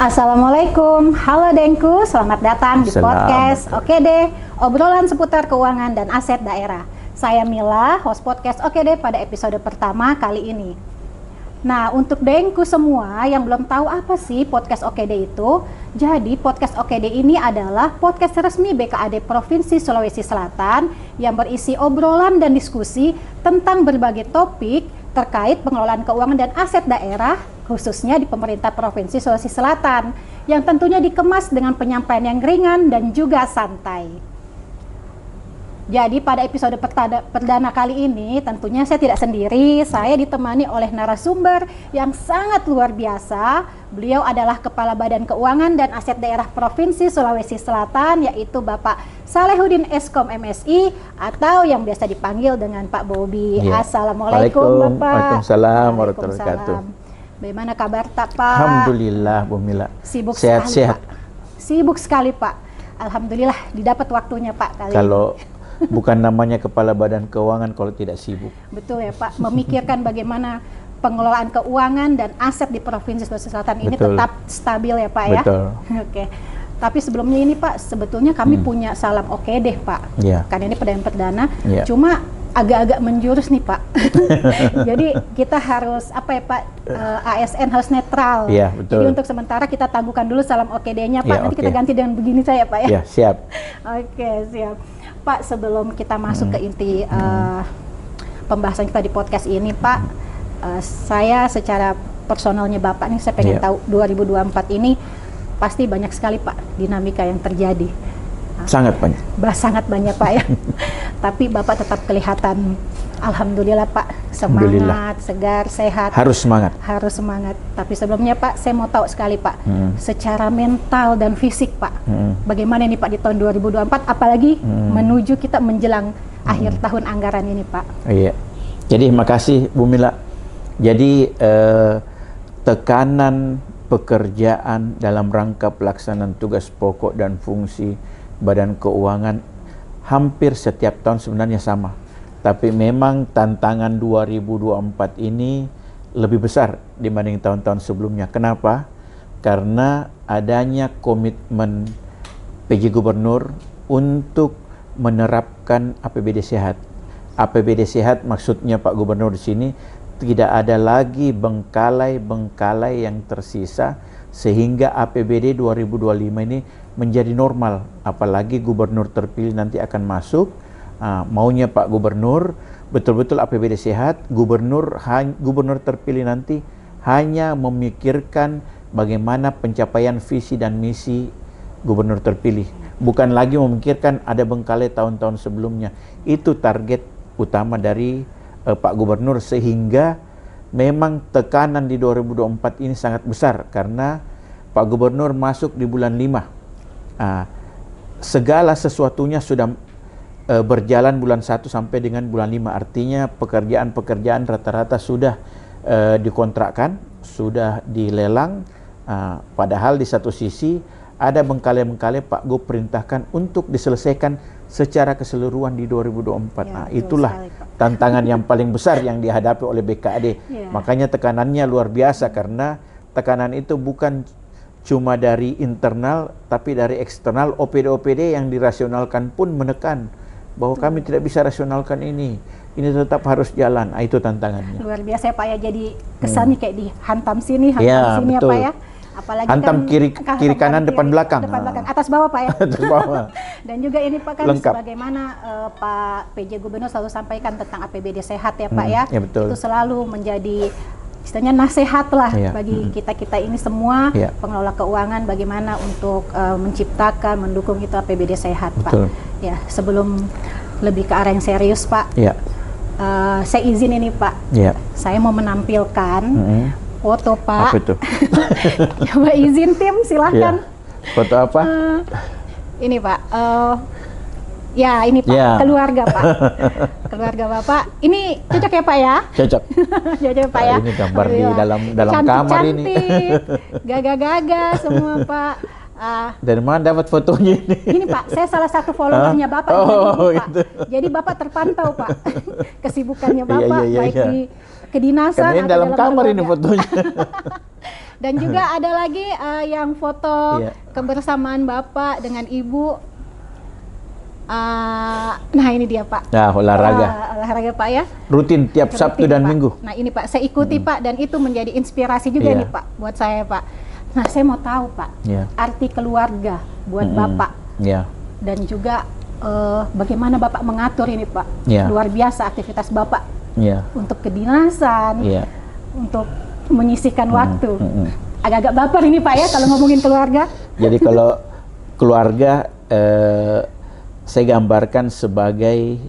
Assalamualaikum, halo Dengku, selamat datang di podcast Oke deh, obrolan seputar keuangan dan aset daerah. Saya Mila, host podcast Oke deh pada episode pertama kali ini. Nah, untuk Dengku semua yang belum tahu apa sih podcast Oke deh itu, jadi podcast Oke deh ini adalah podcast resmi BKAD Provinsi Sulawesi Selatan yang berisi obrolan dan diskusi tentang berbagai topik terkait pengelolaan keuangan dan aset daerah, khususnya di pemerintah Provinsi Sulawesi Selatan, yang tentunya dikemas dengan penyampaian yang ringan dan juga santai. Jadi pada episode perdana kali ini tentunya saya tidak sendiri, saya ditemani oleh narasumber yang sangat luar biasa. Beliau adalah Kepala Badan Keuangan dan Aset Daerah Provinsi Sulawesi Selatan, yaitu Bapak Salehuddin Eskom MSI atau yang biasa dipanggil dengan Pak Bobi. Ya. Assalamualaikum Bapak. Waalaikumsalam warahmatullahi wabarakatuh. Bagaimana kabar tak Pak? Alhamdulillah Bu Mila. Sibuk sehat, sekali sehat. Pak. Sibuk sekali Pak. Alhamdulillah didapat waktunya Pak kali Kalau ini. bukan namanya Kepala Badan Keuangan kalau tidak sibuk. Betul ya Pak, memikirkan bagaimana pengelolaan keuangan dan aset di Provinsi Sulawesi Selatan ini tetap stabil ya Pak ya. Betul. Oke. Tapi sebelumnya ini Pak, sebetulnya kami punya salam oke deh Pak. Ya. Karena ini perdana, Ya. cuma agak-agak menjurus nih Pak. Jadi kita harus apa ya Pak, ASN harus netral. Iya, betul. Jadi untuk sementara kita tangguhkan dulu salam oke deh-nya Pak. Ya, Nanti oke. kita ganti dengan begini saya Pak ya. Ya, siap. Oke, siap. Pak, sebelum kita masuk ke inti pembahasan kita di podcast ini Pak, saya secara personalnya Bapak nih, saya pengen tahu 2024 ini pasti banyak sekali Pak dinamika yang terjadi. Sangat banyak. Sangat banyak Pak ya. Tapi Bapak tetap kelihatan, alhamdulillah Pak, semangat, segar, sehat. Harus semangat. Harus semangat. Tapi sebelumnya Pak, saya mau tahu sekali Pak, secara mental dan fisik Pak, bagaimana nih Pak di tahun 2024, apalagi menuju kita menjelang akhir tahun anggaran ini Pak. Iya. Jadi makasih Bu Mila. Jadi tekanan pekerjaan dalam rangka pelaksanaan tugas pokok dan fungsi Badan Keuangan hampir setiap tahun sebenarnya sama. Tapi memang tantangan 2024 ini lebih besar dibanding tahun-tahun sebelumnya. Kenapa? Karena adanya komitmen PJ Gubernur untuk menerapkan APBD sehat. APBD sehat maksudnya Pak Gubernur di sini tidak ada lagi bengkalai-bengkalai yang tersisa sehingga APBD 2025 ini menjadi normal. Apalagi gubernur terpilih nanti akan masuk. Maunya Pak Gubernur betul-betul APBD sehat. Gubernur terpilih nanti hanya memikirkan bagaimana pencapaian visi dan misi gubernur terpilih, bukan lagi memikirkan ada bengkalai tahun-tahun sebelumnya. Itu target utama dari Pak Gubernur, sehingga memang tekanan di 2024 ini sangat besar karena Pak Gubernur masuk di bulan 5. Segala sesuatunya sudah berjalan bulan 1 sampai dengan bulan 5. Artinya pekerjaan-pekerjaan rata-rata sudah dikontrakkan, sudah dilelang. Padahal di satu sisi ada bengkalai-bengkalai Pak Gub perintahkan untuk diselesaikan secara keseluruhan di 2024. Itulah tantangan yang paling besar yang dihadapi oleh BKAD. Makanya tekanannya luar biasa, karena tekanan itu bukan cuma dari internal, tapi dari eksternal. OPD-OPD yang dirasionalkan pun menekan bahwa kami tidak bisa rasionalkan ini tetap harus jalan. Itu tantangannya. Luar biasa ya Pak ya, jadi kesannya kayak dihantam sini, hantam sini betul. ya Pak ya. Apalagi hantam kan kiri kanan, depan belakang. Atas bawah Pak ya. Atas bawah. Dan juga ini Pak kan lengkap. Sebagaimana Pak PJ Gubernur selalu sampaikan tentang APBD sehat ya Pak ya. Ya betul. Itu selalu menjadi istilahnya nasihat lah bagi kita ini semua pengelola keuangan, bagaimana untuk menciptakan, mendukung itu APBD sehat betul. Pak. Ya, sebelum lebih ke arah yang serius Pak, saya izin ini Pak, saya mau menampilkan foto Pak. Apa itu? Coba izin tim, silahkan. Foto apa? Ini Pak. Ya ini Pak, keluarga Pak. Keluarga Bapak. Ini cocok ya Pak ya? Cocok. Cocok Pak ya. Ini gambar di dalam cantik, kamar ini. Gagah-gagah semua Pak. Dari mana dapat fotonya ini? Ini Pak, saya salah satu followernya Bapak. Ini, Pak. Gitu. Jadi Bapak terpantau Pak. Kesibukannya Bapak baik di kedinasan atau dalam kamar ini fotonya. Dan juga ada lagi yang foto Iya. kebersamaan Bapak dengan Ibu. Nah ini dia Pak. Nah, olahraga. Olahraga Pak ya. Rutin tiap Sabtu Rutin, dan Pak. Minggu. Nah ini Pak, saya ikuti Pak, dan itu menjadi inspirasi juga Iya. nih Pak buat saya Pak. Nah saya mau tahu Pak, Iya. arti keluarga buat Bapak, Iya. dan juga bagaimana Bapak mengatur ini Pak. Iya. Luar biasa aktivitas Bapak Iya. untuk kedinasan, Iya. untuk menyisihkan waktu. Agak-agak baper ini Pak ya kalau ngomongin keluarga. Jadi kalau keluarga saya gambarkan sebagai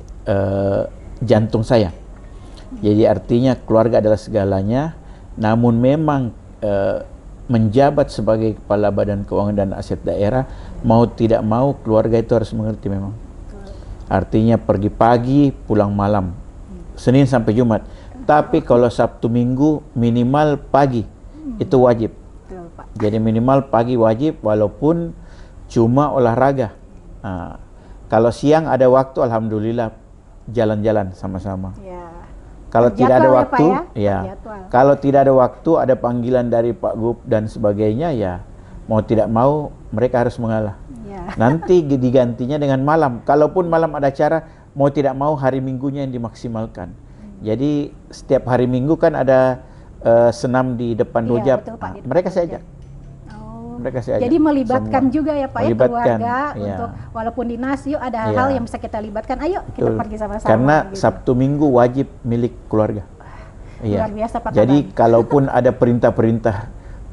jantung saya. Jadi artinya keluarga adalah segalanya, namun memang menjabat sebagai kepala Badan Keuangan dan Aset Daerah, mau tidak mau keluarga itu harus mengerti memang. Artinya pergi pagi, pulang malam, Senin sampai Jumat. Tapi kalau Sabtu Minggu minimal pagi, itu wajib. Betul, Pak. Jadi minimal pagi wajib, walaupun cuma olahraga. Nah, kalau siang ada waktu, alhamdulillah jalan-jalan sama-sama. Ya. Kalau tidak ada Jadwal ya, waktu, Pak, ya. Jadwal. Kalau tidak ada waktu, ada panggilan dari Pak Gub dan sebagainya, ya mau tidak mau mereka harus mengalah. Ya. Nanti digantinya dengan malam. Kalaupun malam ada acara, mau tidak mau hari Minggunya yang dimaksimalkan. Jadi setiap hari Minggu kan ada senam di depan Iya, Rojab. betul, Pak, di depan Mereka saya Rojab. ajak. Oh. Mereka saya ajak Jadi melibatkan semua. juga ya Pak ya Melibatkan, keluarga iya. untuk walaupun dinas, yuk ada Iya. hal-hal yang bisa kita libatkan. Ayo kita Betul. pergi sama-sama. Karena gitu. Sabtu Minggu wajib milik keluarga. Iya. Luar biasa Pak. Jadi Kaban. kalaupun ada perintah-perintah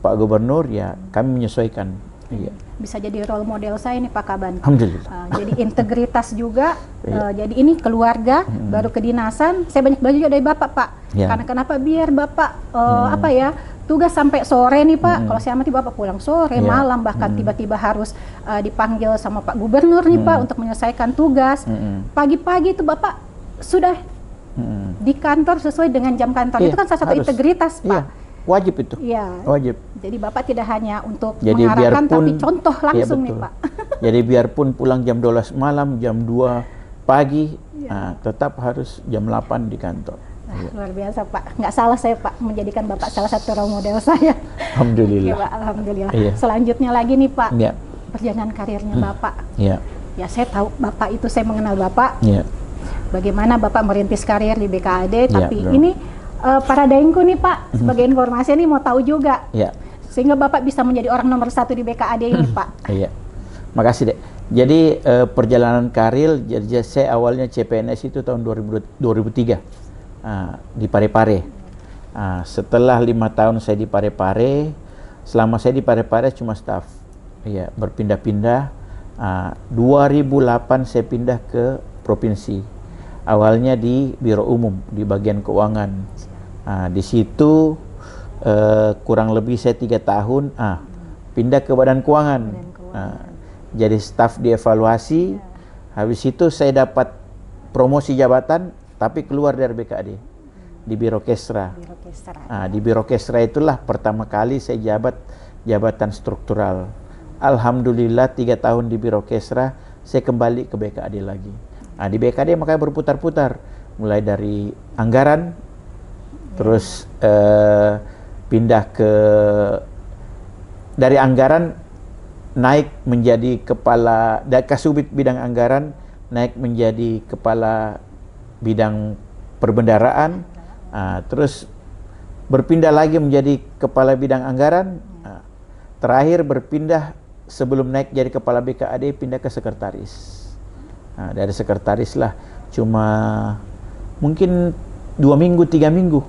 Pak Gubernur, ya kami menyesuaikan. Iya. Bisa jadi role model saya nih Pak Kaban. Alhamdulillah. Jadi integritas juga. Iya. Jadi ini keluarga, baru kedinasan. Saya banyak belajar juga dari Bapak Pak. Iya. Karena kenapa biar Bapak apa ya, tugas sampai sore nih Pak. Kalau saya amati Bapak pulang sore, Iya. malam, bahkan tiba-tiba harus dipanggil sama Pak Gubernur nih Pak untuk menyelesaikan tugas. Pagi-pagi itu Bapak sudah di kantor sesuai dengan jam kantor. Iya, Itu kan salah satu harus. integritas Pak. Iya, wajib itu. Iya. Wajib. Jadi Bapak tidak hanya untuk Jadi mengarahkan, biarpun tapi contoh iya, langsung nih betul. Pak. Jadi biarpun pulang jam 12 malam, jam 2 pagi, Iya. tetap harus jam 8 di kantor. Iya. Luar biasa Pak, nggak salah saya Pak menjadikan Bapak salah satu role model saya. Alhamdulillah. Oke, Pak, alhamdulillah. Iya. Selanjutnya lagi nih Pak, Iya. perjalanan karirnya Bapak. Iya. Ya saya tahu Bapak itu, saya mengenal Bapak, Iya. bagaimana Bapak merintis karir di BKAD, Iya, tapi betul. ini para daengku nih Pak, sebagai informasi nih mau tahu juga, Iya. sehingga Bapak bisa menjadi orang nomor 1 di BKAD ini Pak. Iya. Makasih, Dek. Jadi perjalanan karir, jadi saya awalnya CPNS itu tahun 2003 di Parepare. Setelah 5 tahun saya di Parepare, selama saya di Parepare cuma staf. Iya, berpindah-pindah. 2008 saya pindah ke provinsi. Awalnya di Biro Umum di bagian keuangan. Di situ kurang lebih saya 3 tahun. Pindah ke Badan Keuangan. Jadi staf dievaluasi. Habis itu saya dapat promosi jabatan, tapi keluar dari BKAD di Biro Kesra. Biro Kesra. Di Biro Kesra itulah pertama kali saya jabat jabatan struktural. Alhamdulillah 3 tahun di Biro Kesra, saya kembali ke BKAD lagi. Di BKAD makanya berputar-putar, mulai dari anggaran, terus pindah ke dari anggaran naik menjadi kepala Kasubit bidang anggaran, naik menjadi kepala bidang perbendaraan, terus berpindah lagi menjadi kepala bidang anggaran, terakhir berpindah sebelum naik jadi kepala BKAD pindah ke sekretaris. Dari sekretaris lah cuma mungkin 2 minggu 3 minggu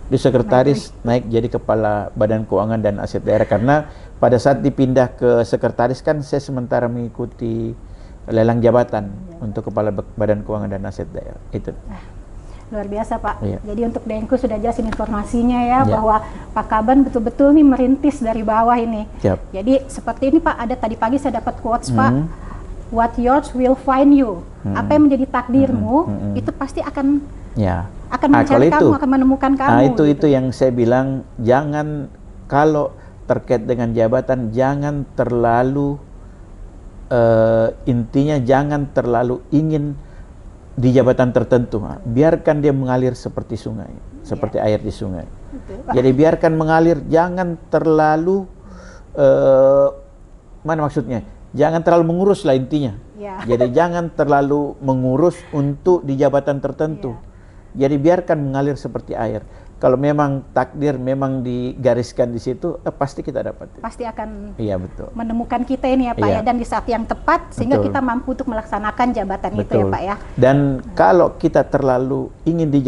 di sekretaris naik jadi kepala Badan Keuangan dan Aset Daerah. Karena pada saat dipindah ke sekretaris kan saya sementara mengikuti lelang jabatan untuk kepala Badan Keuangan dan Aset Daerah itu. Luar biasa Pak. Iya. Jadi untuk Dengku sudah jelasin informasinya ya, Iya. bahwa Pak Kaban betul-betul nih merintis dari bawah ini. Siap. Jadi seperti ini Pak, ada tadi pagi saya dapat quotes Pak, what yours will find you. Apa yang menjadi takdirmu itu pasti akan Ya. mencari kamu, akan menemukan kamu. Itu yang saya bilang, jangan kalau terkait dengan jabatan jangan terlalu intinya jangan terlalu ingin di jabatan tertentu. Biarkan dia mengalir seperti sungai, seperti air di sungai. Jadi biarkan mengalir, jangan terlalu mana maksudnya? Jangan terlalu mengurus lah intinya. Ya. Jadi jangan terlalu mengurus untuk di jabatan tertentu. Jadi biarkan mengalir seperti air. Kalau memang takdir memang digariskan di situ, pasti kita dapat. Pasti akan menemukan kita ini ya Pak ya, dan di saat yang tepat sehingga kita mampu untuk melaksanakan jabatan itu ya Pak ya. Dan kalau kita terlalu ingin di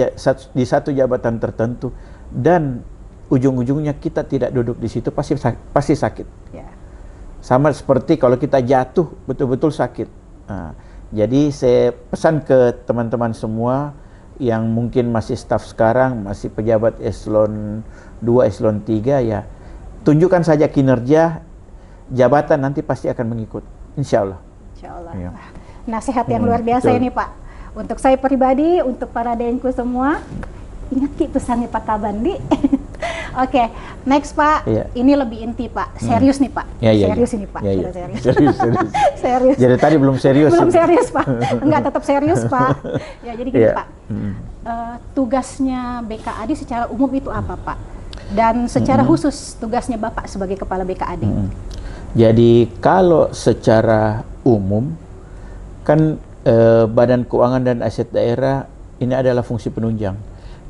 satu jabatan tertentu dan ujung-ujungnya kita tidak duduk di situ, pasti sakit. Ya. Sama seperti kalau kita jatuh betul-betul sakit. Nah, jadi saya pesan ke teman-teman semua yang mungkin masih staf sekarang, masih pejabat eselon 2, eselon 3 ya, tunjukkan saja kinerja, jabatan nanti pasti akan mengikut, insya Allah. Insya Allah. Ya. Nasihat yang luar biasa ini Pak. Untuk saya pribadi, untuk para denku semua, ingat pesannya Pak Kabandi. Oke, next Pak, ini lebih inti Pak, serius nih Pak, serius ini Pak, serius. Serius. Jadi tadi belum serius. Belum serius Pak, enggak tetap serius Pak. Ya jadi gini Pak, tugasnya BKAD secara umum itu apa Pak? Dan secara khusus tugasnya Bapak sebagai Kepala BKAD. Jadi kalau secara umum kan Badan Keuangan dan Aset Daerah ini adalah fungsi penunjang.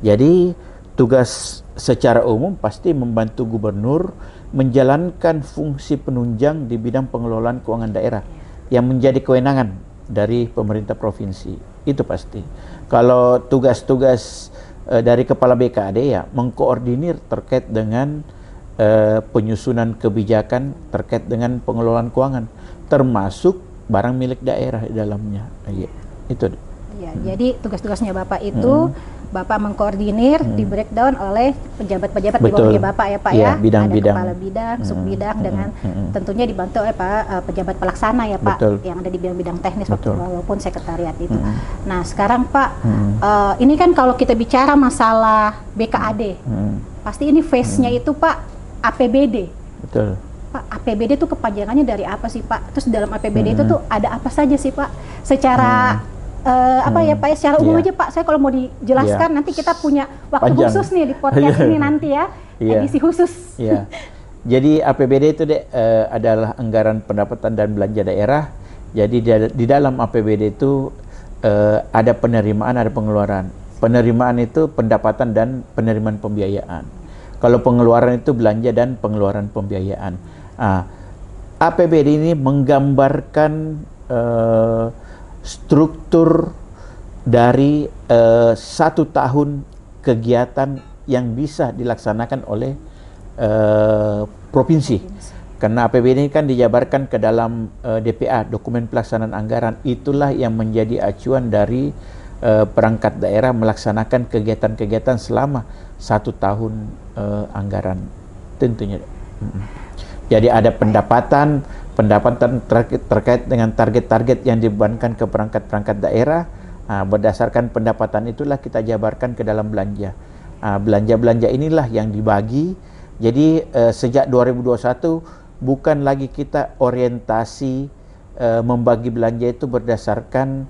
Jadi tugas secara umum pasti membantu gubernur menjalankan fungsi penunjang di bidang pengelolaan keuangan daerah yang menjadi kewenangan dari pemerintah provinsi. Itu pasti. Kalau tugas-tugas dari Kepala BKAD ya mengkoordinir terkait dengan penyusunan kebijakan terkait dengan pengelolaan keuangan, termasuk barang milik daerah di dalamnya. Itu. Ya, jadi tugas-tugasnya Bapak itu Bapak mengkoordinir, di breakdown oleh pejabat-pejabat di bawahnya Bapak ya Pak ya, bidang-bidang. Ada kepala bidang, subbidang dengan tentunya dibantu oleh Pak pejabat pelaksana ya Pak, yang ada di bidang-bidang teknis walaupun sekretariat itu. Nah sekarang Pak, ini kan kalau kita bicara masalah BKAD, pasti ini phase-nya itu Pak APBD. Betul. Pak, APBD itu kepanjangannya dari apa sih Pak? Terus dalam APBD itu tuh ada apa saja sih Pak? Secara apa ya Pak ya, secara umum aja Pak, saya kalau mau dijelaskan nanti kita punya waktu khusus nih di podcast ini nanti ya, edisi khusus. Jadi APBD itu adalah anggaran pendapatan dan belanja daerah. Jadi di dalam APBD itu ada penerimaan, ada pengeluaran. Penerimaan itu pendapatan dan penerimaan pembiayaan. Kalau pengeluaran itu belanja dan pengeluaran pembiayaan. APBD ini menggambarkan struktur dari 1 tahun kegiatan yang bisa dilaksanakan oleh provinsi. Karena APBD ini kan dijabarkan ke dalam DPA, dokumen pelaksanaan anggaran. Itulah yang menjadi acuan dari perangkat daerah melaksanakan kegiatan-kegiatan selama 1 tahun anggaran tentunya. Jadi ada pendapatan terkait dengan target-target yang dibebankan ke perangkat-perangkat daerah. Berdasarkan pendapatan itulah kita jabarkan ke dalam belanja. Belanja-belanja inilah yang dibagi. Jadi sejak 2021 bukan lagi kita orientasi membagi belanja itu berdasarkan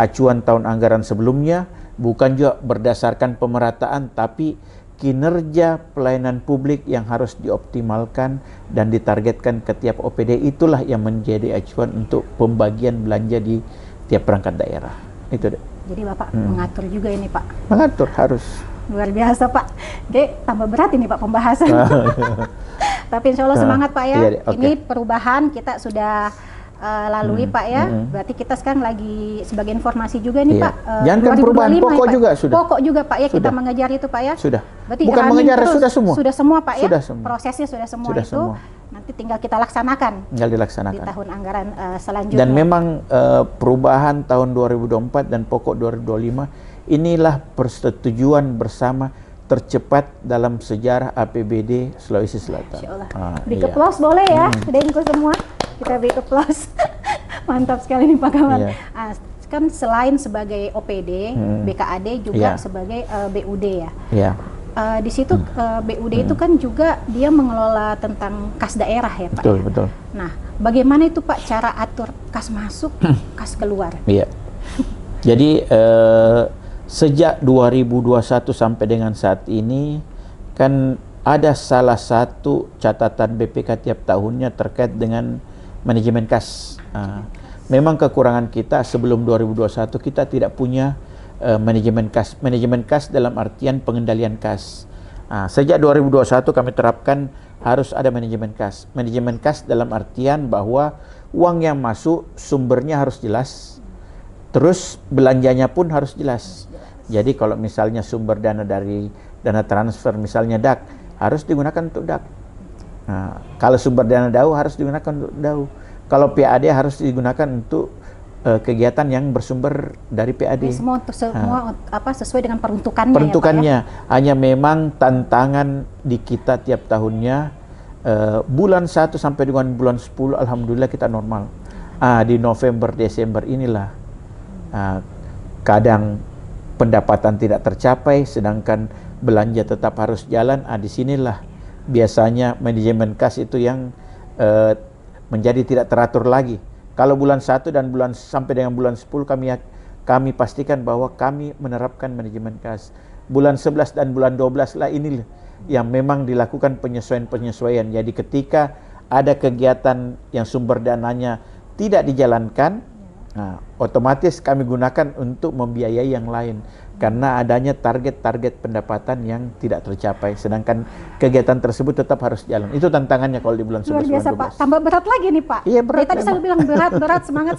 acuan tahun anggaran sebelumnya, bukan juga berdasarkan pemerataan, tapi kinerja pelayanan publik yang harus dioptimalkan dan ditargetkan ke tiap OPD. Itulah yang menjadi acuan untuk pembagian belanja di tiap perangkat daerah. Itu deh. Jadi Bapak mengatur juga ini Pak? Mengatur, harus. Luar biasa Pak. Jadi tambah berat ini Pak pembahasan. Tapi insya Allah semangat Pak ya. Ini perubahan kita sudah lalui Pak ya. Berarti kita sekarang lagi sebagai informasi juga nih Pak. Jangan kan perubahan, pokok ya, juga sudah. Pokok juga Pak ya, kita mengejar itu Pak ya. Sudah. Berarti bukan mengejar, sudah semua. Sudah semua Pak ya. Sudah semua. Prosesnya sudah semua sudah itu. Semua. Nanti tinggal kita laksanakan. Tinggal dilaksanakan. Di tahun anggaran selanjutnya. Dan memang perubahan tahun 2024 dan pokok 2025 inilah persetujuan bersama tercepat dalam sejarah APBD Sulawesi Selatan. Big applause boleh ya, denku semua. Kita big applause. Mantap sekali nih Pak Kawan. Kan selain sebagai OPD, BKAD juga sebagai BUD ya. Di situ BUD itu kan juga dia mengelola tentang kas daerah ya Pak. Betul. Nah, bagaimana itu Pak cara atur kas masuk, kas keluar? Iya. Jadi sejak 2021 sampai dengan saat ini kan ada salah satu catatan BPK tiap tahunnya terkait dengan manajemen kas. Memang kekurangan kita sebelum 2021 kita tidak punya manajemen kas. Manajemen kas dalam artian pengendalian kas. Sejak 2021 kami terapkan harus ada manajemen kas. Manajemen kas dalam artian bahwa uang yang masuk sumbernya harus jelas, terus belanjanya pun harus jelas. Jadi kalau misalnya sumber dana dari dana transfer misalnya DAK harus digunakan untuk DAK. Kalau sumber dana DAU harus digunakan untuk DAU. Kalau PAD harus digunakan untuk kegiatan yang bersumber dari PAD. Semua sesuai dengan peruntukannya. Peruntukannya ya, Pak, ya? Hanya memang tantangan di kita tiap tahunnya bulan 1 sampai dengan bulan 10 alhamdulillah kita normal. Di November Desember inilah kadang pendapatan tidak tercapai sedangkan belanja tetap harus jalan. Disinilah biasanya manajemen kas itu yang menjadi tidak teratur lagi. Kalau bulan 1 dan sampai dengan bulan 10 kami pastikan bahwa kami menerapkan manajemen kas. Bulan 11 dan bulan 12 lah ini yang memang dilakukan penyesuaian-penyesuaian. Jadi ketika ada kegiatan yang sumber dananya tidak dijalankan, otomatis kami gunakan untuk membiayai yang lain karena adanya target-target pendapatan yang tidak tercapai, sedangkan kegiatan tersebut tetap harus jalan. Itu tantangannya kalau di bulan 11 luar biasa, bulan 12. Pak. Tambah berat lagi nih, Pak. Iya, berat. Tadi selalu bilang berat, semangat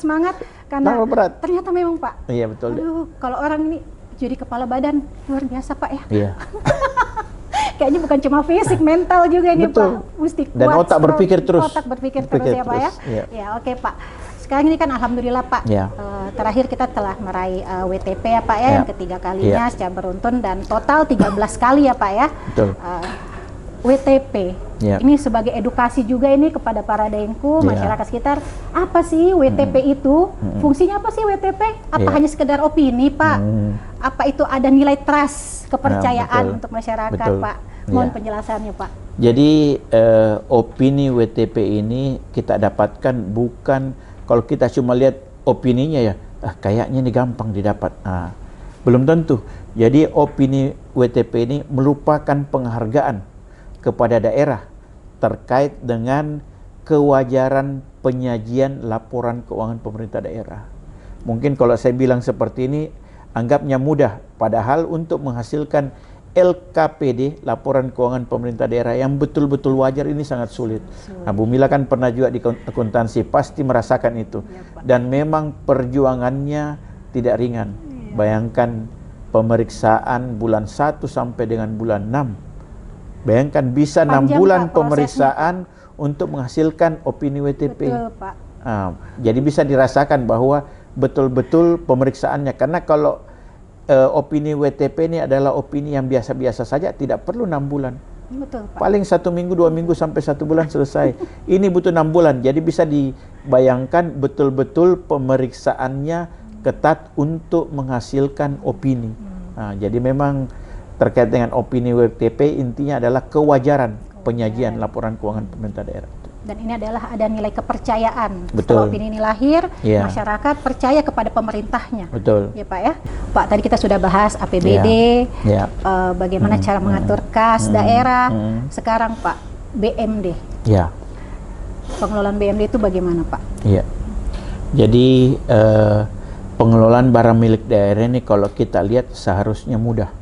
karena berat. Ternyata memang, Pak. Iya, betul. Aduh, kalau orang ini jadi kepala badan luar biasa, Pak ya. Iya. Kayaknya bukan cuma fisik, mental juga ini, betul. Pak. Mesti kuat. Dan otak berpikir terus. Otak berpikir terus ya, Pak ya. Iya. Ya, oke, Pak. Sekarang ini kan alhamdulillah, Pak. Ya. Terakhir kita telah meraih WTP ya, Pak ya, yang ketiga kalinya secara beruntun dan total 13 kali ya, Pak ya. Betul. WTP. Ini sebagai edukasi juga ini kepada para Dengku, masyarakat sekitar. Apa sih WTP itu? Fungsinya apa sih WTP? Apa hanya sekedar opini, Pak? Apa itu ada nilai trust, kepercayaan untuk masyarakat, Pak? Mohon penjelasannya, Pak. Jadi opini WTP ini kita dapatkan bukan kalau kita cuma lihat opininya ya, kayaknya ini gampang didapat. Belum tentu. Jadi opini WTP ini merupakan penghargaan kepada daerah terkait dengan kewajaran penyajian laporan keuangan pemerintah daerah. Mungkin kalau saya bilang seperti ini, anggapnya mudah. Padahal untuk menghasilkan LKPD, laporan keuangan pemerintah daerah yang betul-betul wajar ini sangat sulit. Bu Mila kan pernah juga di akuntansi, pasti merasakan itu. Dan memang perjuangannya tidak ringan. Bayangkan pemeriksaan bulan 1 sampai dengan bulan 6. Bayangkan bisa 6 bulan Pak, pemeriksaan untuk menghasilkan opini WTP. Betul, Pak. Jadi bisa dirasakan bahwa betul-betul pemeriksaannya. Karena kalau opini WTP ini adalah opini yang biasa-biasa saja, tidak perlu 6 bulan. Betul, Pak. Paling 1 minggu, 2 minggu sampai 1 bulan selesai. Ini butuh 6 bulan. Jadi bisa dibayangkan betul-betul pemeriksaannya ketat untuk menghasilkan opini. Jadi memang terkait dengan opini WTP intinya adalah kewajaran penyajian laporan keuangan pemerintah daerah. Dan ini adalah ada nilai kepercayaan. Betul. Setelah opini ini lahir, masyarakat percaya kepada pemerintahnya. Betul. Ya, Pak ya. Pak, tadi kita sudah bahas APBD, bagaimana cara mengatur kas daerah. Sekarang Pak, BMD. Ya. Pengelolaan BMD itu bagaimana, Pak? Iya. Jadi pengelolaan barang milik daerah ini kalau kita lihat seharusnya mudah.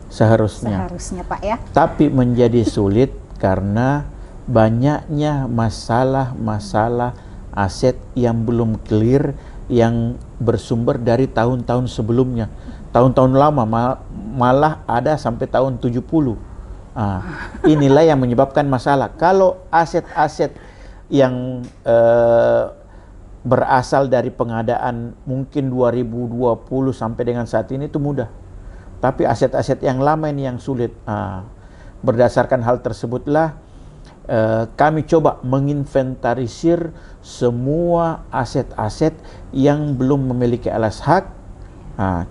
Seharusnya, Pak ya. Tapi menjadi sulit karena banyaknya masalah-masalah aset yang belum clear yang bersumber dari tahun-tahun sebelumnya. Tahun-tahun lama malah ada sampai tahun 70. Inilah yang menyebabkan masalah. Kalau aset-aset yang berasal dari pengadaan mungkin 2020 sampai dengan saat ini itu mudah. Tapi aset-aset yang lama ini yang sulit. Berdasarkan hal tersebutlah kami coba menginventarisir semua aset-aset yang belum memiliki alas hak.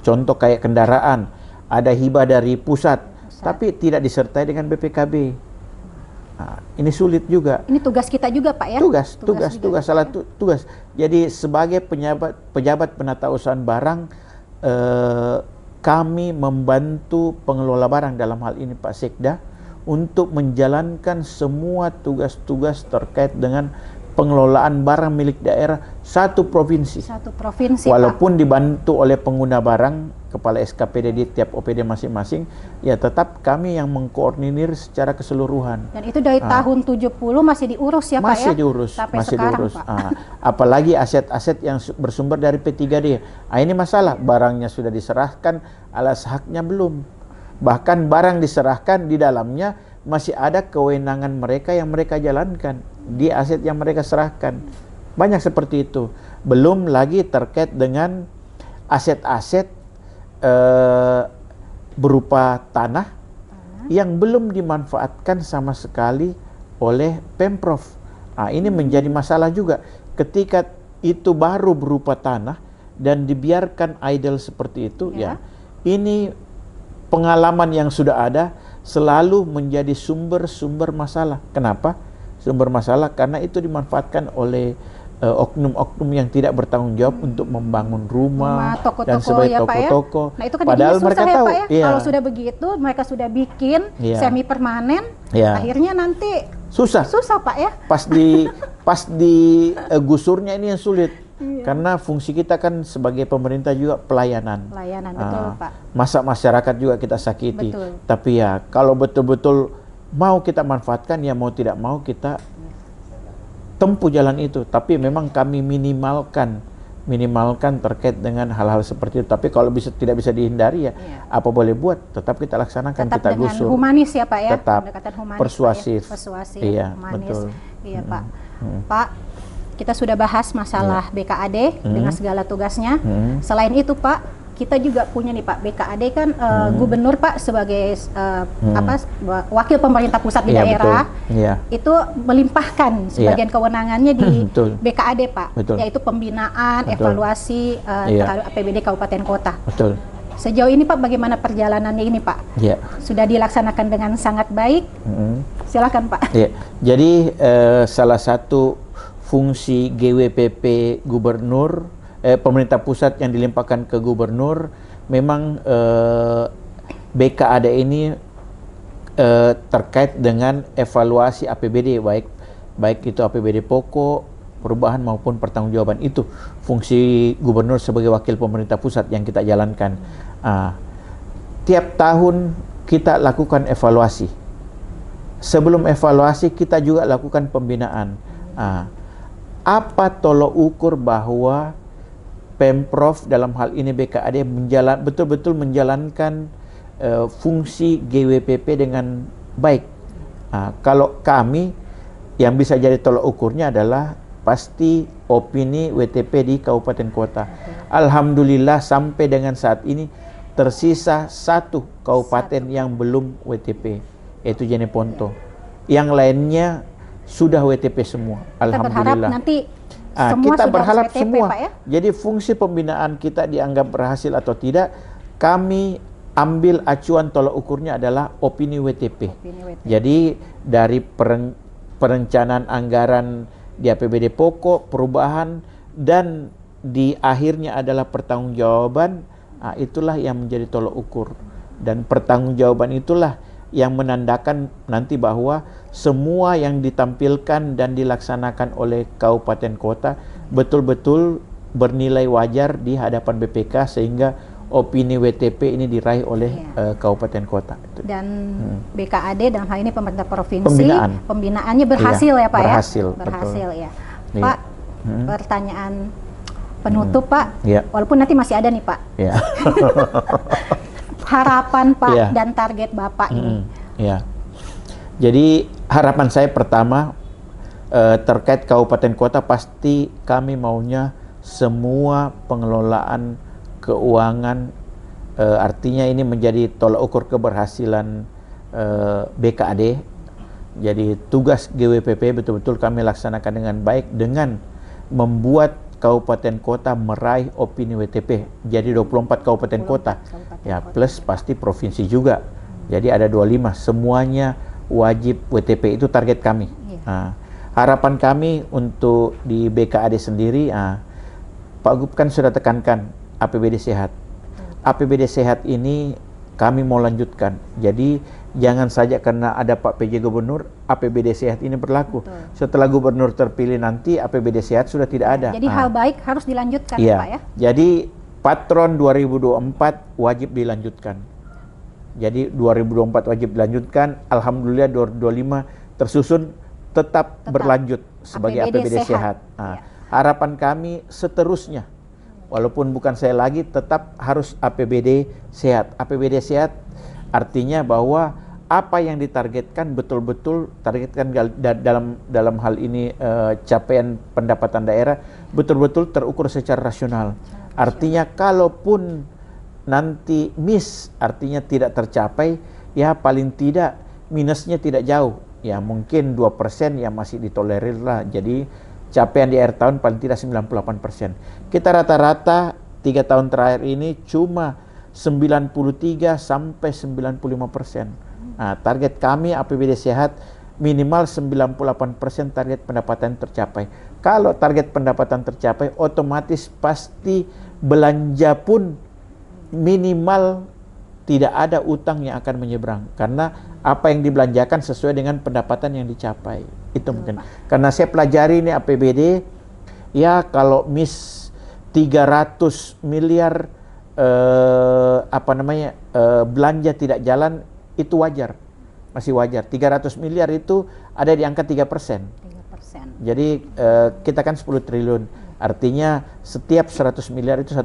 Contoh kayak kendaraan, ada hibah dari pusat, tapi tidak disertai dengan BPKB. Ini sulit juga. Ini tugas kita juga, Pak ya? Tugas. Jadi sebagai pejabat penata usahaan barang, kami membantu pengelola barang dalam hal ini Pak Sekda untuk menjalankan semua tugas-tugas terkait dengan pengelolaan barang milik daerah satu provinsi. Walaupun Pak, dibantu oleh pengguna barang, kepala SKPD di tiap OPD masing-masing, ya tetap kami yang mengkoordinir secara keseluruhan. Dan itu dari tahun 70 masih diurus ya Pak ya? Masih diurus, sampai masih sekarang, diurus. Pak. Apalagi aset-aset yang bersumber dari P3D. Ini masalah, barangnya sudah diserahkan, alas haknya belum. Bahkan barang diserahkan, di dalamnya masih ada kewenangan mereka yang mereka jalankan di aset yang mereka serahkan. Banyak seperti itu. Belum lagi terkait dengan aset-aset berupa tanah yang belum dimanfaatkan sama sekali oleh Pemprov. Ini menjadi masalah juga. Ketika itu baru berupa tanah dan dibiarkan idle seperti itu, ya ini pengalaman yang sudah ada selalu menjadi sumber masalah. Kenapa? Sumber masalah karena itu dimanfaatkan oleh oknum-oknum yang tidak bertanggung jawab untuk membangun rumah dan sebagai toko-toko. Nah itu kan padahal susah mereka ya, tahu, Pak ya? Kalau sudah begitu, mereka sudah bikin semi permanen, akhirnya nanti susah Pak ya. Pas di gusurnya ini yang sulit. Karena fungsi kita kan sebagai pemerintah juga pelayanan. Betul Pak. Masa masyarakat juga kita sakiti. Betul. Tapi ya kalau betul-betul mau kita manfaatkan, ya mau tidak mau kita tempuh jalan itu. Tapi memang kami minimalkan terkait dengan hal-hal seperti itu. Tapi kalau tidak bisa dihindari ya apa boleh buat, tetap kita laksanakan, tetap kita dengan gusur. humanis ya Pak ya. Tetap humanis, persuasif. Pak, ya. Persuasif, iya, humanis. betul. Iya Pak. Pak, kita sudah bahas masalah BKAD dengan segala tugasnya. Selain itu Pak, kita juga punya nih Pak, BKAD kan gubernur Pak sebagai wakil pemerintah pusat di daerah, itu melimpahkan sebagian kewenangannya di BKAD Pak, yaitu pembinaan, evaluasi terhadap APBD kabupaten kota. Sejauh ini Pak, bagaimana perjalanannya ini Pak? Sudah dilaksanakan dengan sangat baik. Silakan Pak. Jadi salah satu fungsi GWPP gubernur, pemerintah pusat yang dilimpahkan ke gubernur, memang BKAD ini terkait dengan evaluasi APBD, baik itu APBD pokok, perubahan maupun pertanggungjawaban. Itu fungsi gubernur sebagai wakil pemerintah pusat yang kita jalankan. Tiap tahun kita lakukan evaluasi. Sebelum evaluasi kita juga lakukan pembinaan. Apa tolok ukur bahwa Pemprov dalam hal ini BKAD betul-betul menjalankan fungsi GWPP dengan baik. Kalau kami yang bisa jadi tolok ukurnya adalah pasti opini WTP di kabupaten kota. Alhamdulillah sampai dengan saat ini tersisa satu kabupaten yang belum WTP, yaitu Jeneponto. Yang lainnya sudah WTP semua. Alhamdulillah. Nanti semua kita sudah berharap WTP, semua. Pak, ya? Jadi fungsi pembinaan kita dianggap berhasil atau tidak, kami ambil acuan tolak ukurnya adalah opini WTP. Jadi dari perencanaan anggaran di APBD pokok, perubahan, dan di akhirnya adalah pertanggungjawaban, itulah yang menjadi tolak ukur. Dan pertanggungjawaban itulah yang menandakan nanti bahwa semua yang ditampilkan dan dilaksanakan oleh kabupaten kota betul-betul bernilai wajar di hadapan BPK, sehingga opini WTP ini diraih oleh kabupaten kota. Dan BKAD dalam hal ini pemerintah provinsi, pembinaannya berhasil ya Pak berhasil, ya? Berhasil betul. Ya. Pak, pertanyaan penutup Pak, walaupun nanti masih ada nih Pak. Harapan Pak dan target Bapak ini. Jadi harapan saya pertama terkait kabupaten kota, pasti kami maunya semua pengelolaan keuangan, artinya ini menjadi tolak ukur keberhasilan BKAD. Jadi tugas GWPP betul-betul kami laksanakan dengan baik dengan membuat kabupaten kota meraih opini WTP. Jadi 24 kabupaten kota. Ya, plus pasti provinsi juga. Jadi ada 25, semuanya wajib WTP, itu target kami. Harapan kami untuk di BKAD sendiri, Pak Gub kan sudah tekankan APBD sehat. APBD sehat ini kami mau lanjutkan. Jadi jangan saja karena ada Pak PJ Gubernur, APBD sehat ini berlaku. Betul. Setelah Gubernur terpilih nanti, APBD sehat sudah tidak ada. Jadi hal baik harus dilanjutkan, iya. Pak ya. Jadi patron 2024 wajib dilanjutkan. Jadi 2024 wajib dilanjutkan. Alhamdulillah 2025 tersusun tetap berlanjut sebagai APBD sehat. Nah, harapan kami seterusnya, walaupun bukan saya lagi, tetap harus APBD sehat. APBD sehat artinya bahwa apa yang ditargetkan betul-betul targetkan dalam hal ini capaian pendapatan daerah betul-betul terukur secara rasional. Artinya kalaupun nanti miss, artinya tidak tercapai, ya paling tidak minusnya tidak jauh. Ya mungkin 2% yang masih ditolerir lah. Jadi capaian di akhir tahun paling tidak 98%. Kita rata-rata 3 tahun terakhir ini cuma 93 sampai 95%. Nah, target kami APBD sehat minimal 98% target pendapatan tercapai. Kalau target pendapatan tercapai, otomatis pasti belanja pun minimal tidak ada utang yang akan menyeberang, karena apa yang dibelanjakan sesuai dengan pendapatan yang dicapai. Itu mungkin. Karena saya pelajari ini APBD, ya kalau miss 300 miliar belanja tidak jalan, itu wajar. Masih wajar. 300 miliar itu ada di angka 3%. Jadi kita kan 10 triliun. Artinya setiap 100 miliar itu 1%.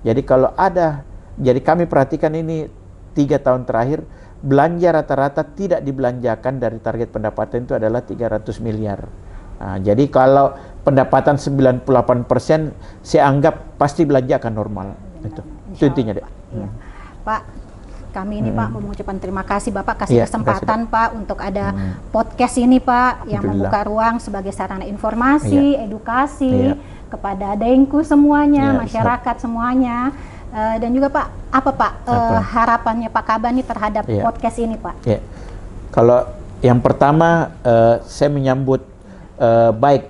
Jadi kalau ada, jadi kami perhatikan ini 3 tahun terakhir, belanja rata-rata tidak dibelanjakan dari target pendapatan itu adalah 300 miliar. Nah, jadi kalau pendapatan 98%, saya anggap pasti belanja akan normal. Itu intinya, Dek. Iya. Pak, kami ini Pak mau mengucapkan terima kasih Bapak kasih kesempatan Pak untuk ada podcast ini Pak, yang membuka ruang sebagai sarana informasi, edukasi kepada Dengku semuanya, masyarakat semuanya. Dan juga Pak, apa Pak harapannya Pak Kaban nih terhadap podcast ini Pak? Kalau yang pertama, saya menyambut baik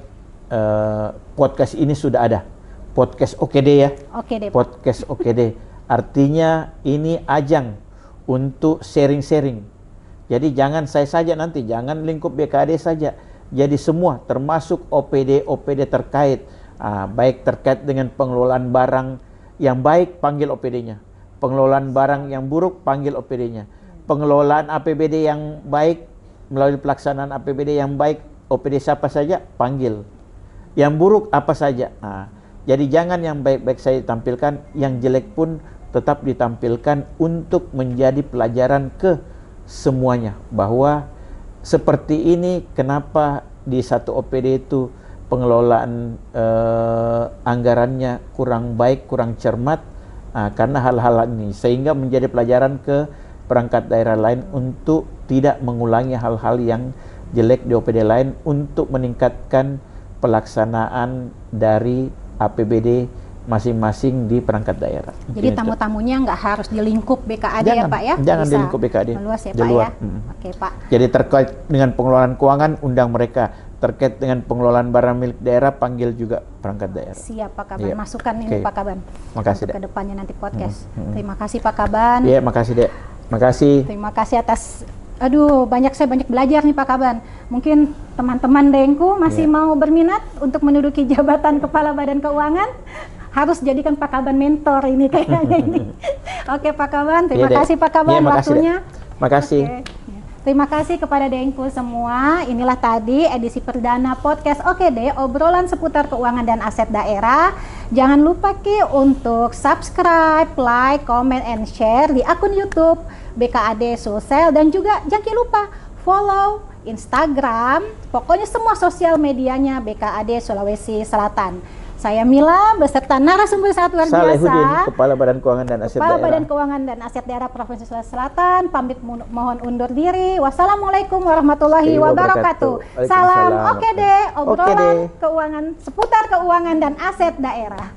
podcast ini sudah ada. Podcast OKD ya. OKD, podcast OKD. Artinya ini ajang untuk sharing-sharing. Jadi jangan saya saja nanti, jangan lingkup BKAD saja. Jadi semua termasuk OPD terkait, baik terkait dengan pengelolaan barang yang baik, panggil OPD-nya. Pengelolaan barang yang buruk, panggil OPD-nya. Pengelolaan APBD yang baik, melalui pelaksanaan APBD yang baik, OPD siapa saja, panggil. Yang buruk apa saja. Jadi jangan yang baik-baik saya tampilkan, yang jelek pun tetap ditampilkan untuk menjadi pelajaran ke semuanya. Bahwa seperti ini, kenapa di satu OPD itu pengelolaan anggarannya kurang baik, kurang cermat, karena hal-hal ini, sehingga menjadi pelajaran ke perangkat daerah lain untuk tidak mengulangi hal-hal yang jelek di OPD lain, untuk meningkatkan pelaksanaan dari APBD masing-masing di perangkat daerah. Jadi tamu-tamunya nggak harus di lingkup BKAD ya Pak ya? Jangan di lingkup BKAD. Meluas ya di Pak luar. ya? Oke Pak. Jadi terkait dengan pengelolaan keuangan, undang mereka. Terkait dengan pengelolaan barang milik daerah, panggil juga perangkat daerah. Siap Pak Kaban, masukan ini Pak Kaban. Makasih untuk kedepannya nanti podcast. Terima kasih Pak Kaban. Iya, makasih Dek. Makasih. Terima kasih atas, saya banyak belajar nih Pak Kaban. Mungkin teman-teman Dengku masih mau berminat untuk menduduki jabatan Kepala Badan Keuangan, harus jadikan Pak Kaban mentor ini kayaknya ini. Oke Pak Kaban, terima kasih Pak Kaban waktunya. Makasih. Terima kasih kepada Dengku semua. Inilah tadi edisi perdana podcast OKD, obrolan seputar keuangan dan aset daerah. Jangan lupa Ki untuk subscribe, like, comment, and share di akun YouTube BKAD Sulsel, dan juga jangan lupa follow Instagram, pokoknya semua sosial medianya BKAD Sulawesi Selatan. Saya Mila beserta narasumber sangat luar biasa, Salehudin, Kepala Badan Keuangan dan Aset Daerah. Kepala Badan Keuangan dan Aset Daerah Provinsi Sulawesi Selatan. Pamit mohon undur diri. Wassalamualaikum warahmatullahi wabarakatuh. Salam OKD, obrolan keuangan seputar keuangan dan aset daerah.